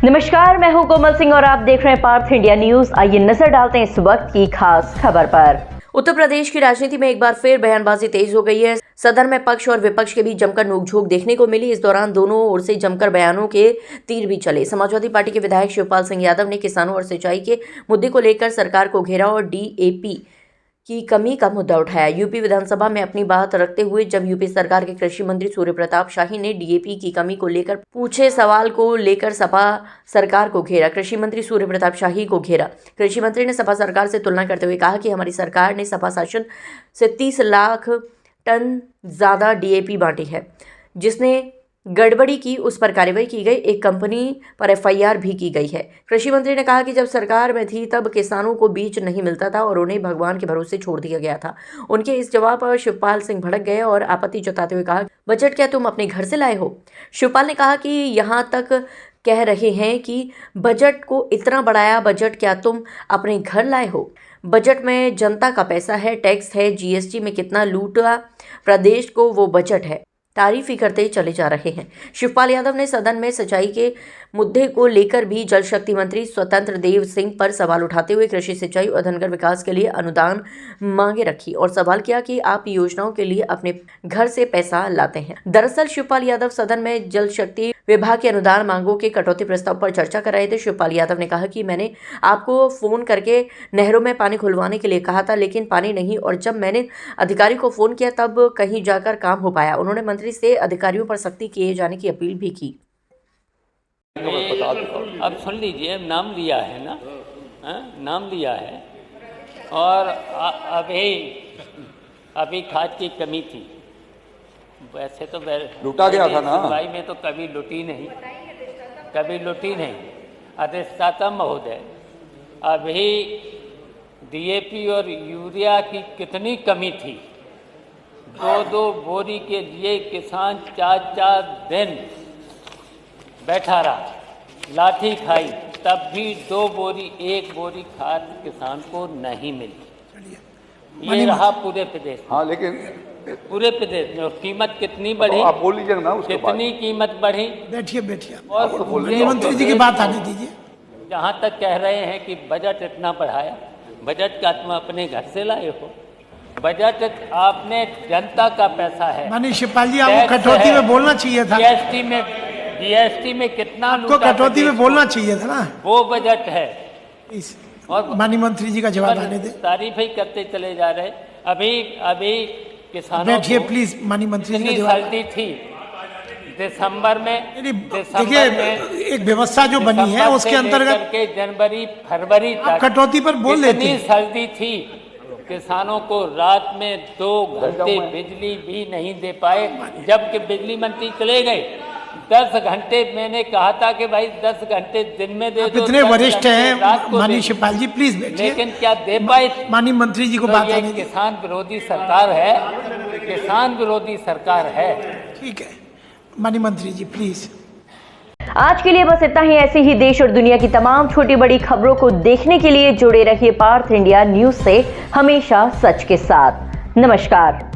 नमस्कार, मैं हूं कोमल सिंह और आप देख रहे हैं पार्थ इंडिया न्यूज। आइए नजर डालते हैं इस वक्त की खास खबर पर। उत्तर प्रदेश की राजनीति में एक बार फिर बयानबाजी तेज हो गई है। सदन में पक्ष और विपक्ष के बीच जमकर नोकझोंक देखने को मिली। इस दौरान दोनों ओर से जमकर बयानों के तीर भी चले। समाजवादी पार्टी के विधायक शिवपाल सिंह यादव ने किसानों और सिंचाई के मुद्दे को लेकर सरकार को घेरा और डीएपी की कमी का मुद्दा उठाया। यूपी विधानसभा में अपनी बात रखते हुए जब यूपी सरकार के कृषि मंत्री सूर्य प्रताप शाही ने डीएपी की कमी को लेकर पूछे सवाल को लेकर सपा सरकार को घेरा। कृषि मंत्री सूर्य प्रताप शाही को घेरा। कृषि मंत्री ने सपा सरकार से तुलना करते हुए कहा कि हमारी सरकार ने सपा शासन से 30 लाख टन ज़्यादा डीएपी बांटी है। जिसने गड़बड़ी की उस पर कार्रवाई की गई। एक कंपनी पर एफआईआर भी की गई है। कृषि मंत्री ने कहा कि जब सरकार में थी तब किसानों को बीज नहीं मिलता था और उन्हें भगवान के भरोसे छोड़ दिया गया था। उनके इस जवाब पर शिवपाल सिंह भड़क गए और आपत्ति जताते हुए कहा, बजट क्या तुम अपने घर से लाए हो? शिवपाल ने कहा कि यहाँ तक कह रहे हैं कि बजट को इतना बढ़ाया, बजट क्या तुम अपने घर लाए हो? बजट में जनता का पैसा है, टैक्स है, जीएसटी में कितना लूटा प्रदेश को, वो बजट है। तारीफ ही करते चले जा रहे हैं। शिवपाल यादव ने सदन में सिंचाई के मुद्दे को लेकर भी जल शक्ति मंत्री स्वतंत्र देव सिंह पर सवाल उठाते हुए कृषि सिंचाई और धनगर विकास के लिए अनुदान मांगे रखी और सवाल किया कि आप योजनाओं के लिए अपने घर से पैसा लाते हैं। दरअसल शिवपाल यादव सदन में जल शक्ति विभाग के अनुदान मांगों के कटौती प्रस्ताव पर चर्चा कर रहे थे। शिवपाल यादव ने कहा कि मैंने आपको फोन करके नहरों में पानी खुलवाने के लिए कहा था, लेकिन पानी नहीं, और जब मैंने अधिकारी को फोन किया तब कहीं जाकर काम हो पाया। उन्होंने मंत्री से अधिकारियों पर सख्ती किए जाने की अपील भी की। अब सुन लीजिए, नाम लिया है ना, नाम लिया है और अभी खाद की कमी थी। वैसे तो लूटा गया था ना, भाई में तो कभी लुटी नहीं, अधिष्ठाता महोदय, अभी डीएपी और यूरिया की कितनी कमी थी। 2-2 बोरी के लिए किसान 4-4 दिन बैठा रहा, लाठी खाई, तब भी 1 बोरी खाद किसान को नहीं मिली। ये रहा पूरे प्रदेश में। हाँ, लेकिन पूरे प्रदेश में। और कीमत कितनी बढ़ी, आप बोल लीजिए ना, कितनी कीमत बढ़ी। बैठिए और मंत्री जी की बात आने दीजिए। जहाँ तक कह रहे हैं कि बजट इतना बढ़ाया, बजट का तुम अपने घर से लाए हो। बजट आपने जनता का पैसा है। माननीय शिवपाल जी, आपको कटौती में बोलना चाहिए था। जीएसटी में कितना आपको कटौती में बोलना चाहिए था ना, वो बजट है। और माननीय मंत्री जी का जवाब आने दे। तारीफ ही करते चले जा रहे। अभी किसानों बैठिए प्लीज, माननीय मंत्री जी का जवाब। सर्दी थी दिसंबर में, देखिए एक व्यवस्था जो बनी है उसके अंतर्गत के जनवरी फरवरी तक कटौती पर बोल लेते हैं। सर्दी थी, किसानों को रात में 2 घंटे बिजली भी नहीं दे पाए, जबकि बिजली मंत्री चले गए। 10 घंटे मैंने कहा था कि भाई 10 घंटे दिन में दे दो। इतने वरिष्ठ हैं माननीय शिवपाल जी, प्लीज बैठिए। लेकिन क्या दे पाए? माननीय मंत्री जी को बात आने दीजिए। किसान विरोधी सरकार है, किसान विरोधी सरकार है। ठीक है माननीय मंत्री जी, प्लीज। आज के लिए बस इतना ही। ऐसे ही देश और दुनिया की तमाम छोटी बड़ी खबरों को देखने के लिए जुड़े रहिए पार्थ इंडिया न्यूज से, हमेशा सच के साथ। नमस्कार।